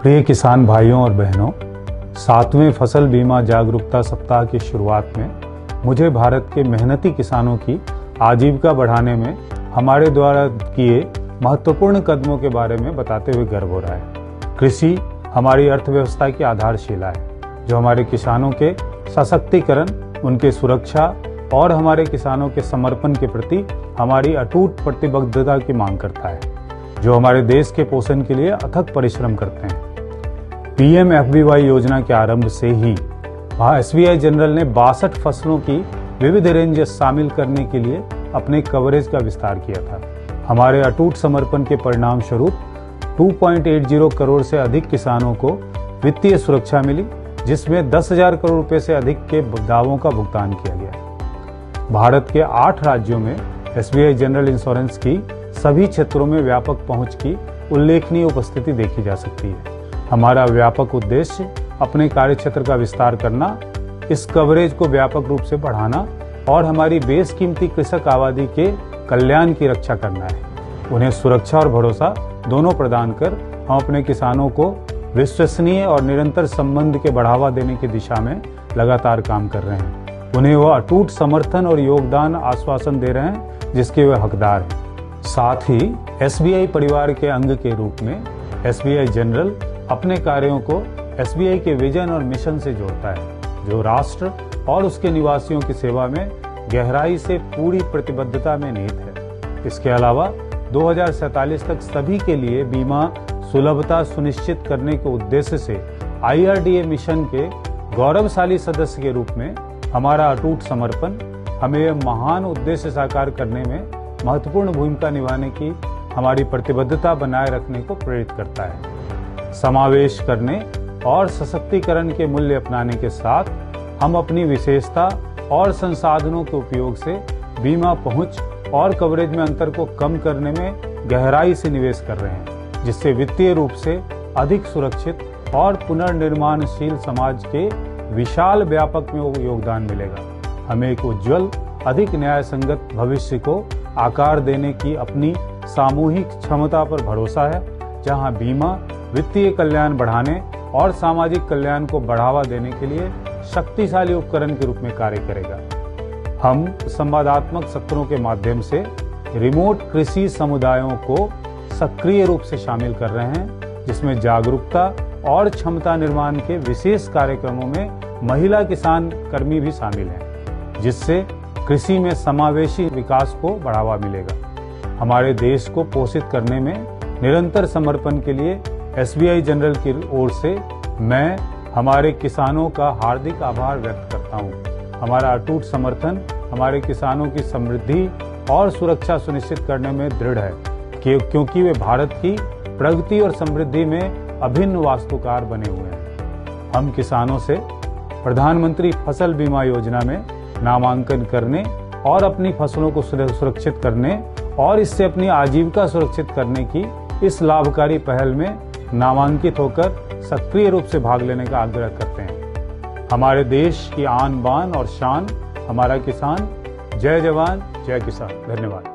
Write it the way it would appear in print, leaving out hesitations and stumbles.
प्रिय किसान भाइयों और बहनों, 7वें फसल बीमा जागरूकता सप्ताह की शुरुआत में मुझे भारत के मेहनती किसानों की आजीविका बढ़ाने में हमारे द्वारा किए महत्वपूर्ण कदमों के बारे में बताते हुए गर्व हो रहा है। कृषि हमारी अर्थव्यवस्था की आधारशिला है, जो हमारे किसानों के सशक्तिकरण, उनके सुरक्षा और हमारे किसानों के समर्पण के प्रति हमारी अटूट प्रतिबद्धता की मांग करता है, जो हमारे देश के पोषण के लिए अथक परिश्रम करते हैं। PMFBY योजना के आरंभ से ही SBI जनरल ने 62 फसलों की विविध रेंज शामिल करने के लिए अपने कवरेज का विस्तार किया था। हमारे अटूट समर्पण के परिणाम स्वरूप 2.80 करोड़ से अधिक किसानों को वित्तीय सुरक्षा मिली, जिसमें 10,000 करोड़ रुपए से अधिक के दावों का भुगतान किया गया। भारत के 8 राज्यों में SBI जनरल इंश्योरेंस की सभी क्षेत्रों में व्यापक पहुंच की उल्लेखनीय उपस्थिति देखी जा सकती है। हमारा व्यापक उद्देश्य अपने कार्यक्षेत्र का विस्तार करना, इस कवरेज को व्यापक रूप से बढ़ाना और हमारी बेशकीमती कृषक आबादी के कल्याण की रक्षा करना है। उन्हें सुरक्षा और भरोसा दोनों प्रदान कर हम अपने किसानों को विश्वसनीय और निरंतर संबंध के बढ़ावा देने की दिशा में लगातार काम कर रहे हैं। उन्हें वह अटूट समर्थन और योगदान आश्वासन दे रहे हैं जिसके वे हकदार हैं। साथ ही SBI परिवार के अंग के रूप में SBI जनरल अपने कार्यों को SBI के विजन और मिशन से जोड़ता है, जो राष्ट्र और उसके निवासियों की सेवा में गहराई से पूरी प्रतिबद्धता में निहित है। इसके अलावा 2047 तक सभी के लिए बीमा सुलभता सुनिश्चित करने के उद्देश्य से IRDA मिशन के गौरवशाली सदस्य के रूप में हमारा अटूट समर्पण हमें यह महान उद्देश्य साकार करने में महत्वपूर्ण भूमिका निभाने की हमारी प्रतिबद्धता बनाए रखने को प्रेरित करता है। समावेश करने और सशक्तिकरण के मूल्य अपनाने के साथ हम अपनी विशेषता और संसाधनों के उपयोग से बीमा पहुंच और कवरेज में अंतर को कम करने में गहराई से निवेश कर रहे हैं, जिससे वित्तीय रूप से अधिक सुरक्षित और पुनर्निर्माणशील समाज के विशाल व्यापक में योगदान मिलेगा। हमें एक उज्जवल, अधिक न्याय संगत भविष्य को आकार देने की अपनी सामूहिक क्षमता पर भरोसा है, जहां बीमा वित्तीय कल्याण बढ़ाने और सामाजिक कल्याण को बढ़ावा देने के लिए शक्तिशाली उपकरण के रूप में कार्य करेगा। हम संवादात्मक सत्रों के माध्यम से रिमोट कृषि समुदायों को सक्रिय रूप से शामिल कर रहे हैं, जिसमें जागरूकता और क्षमता निर्माण के विशेष कार्यक्रमों में महिला किसान कर्मी भी शामिल हैं, जिससे कृषि में समावेशी विकास को बढ़ावा मिलेगा। हमारे देश को पोषित करने में निरंतर समर्पण के लिए SBI जनरल की ओर से मैं हमारे किसानों का हार्दिक आभार व्यक्त करता हूं। हमारा अटूट समर्थन हमारे किसानों की समृद्धि और सुरक्षा सुनिश्चित करने में दृढ़ है, क्योंकि वे भारत की प्रगति और समृद्धि में अभिन्न वास्तुकार बने हुए हैं। हम किसानों से प्रधानमंत्री फसल बीमा योजना में नामांकन करने और अपनी फसलों को सुरक्षित करने और इससे अपनी आजीविका सुरक्षित करने की इस लाभकारी पहल में नामांकित होकर सक्रिय रूप से भाग लेने का आग्रह करते हैं। हमारे देश की आन बान और शान हमारा किसान। जय जवान, जय किसान। धन्यवाद।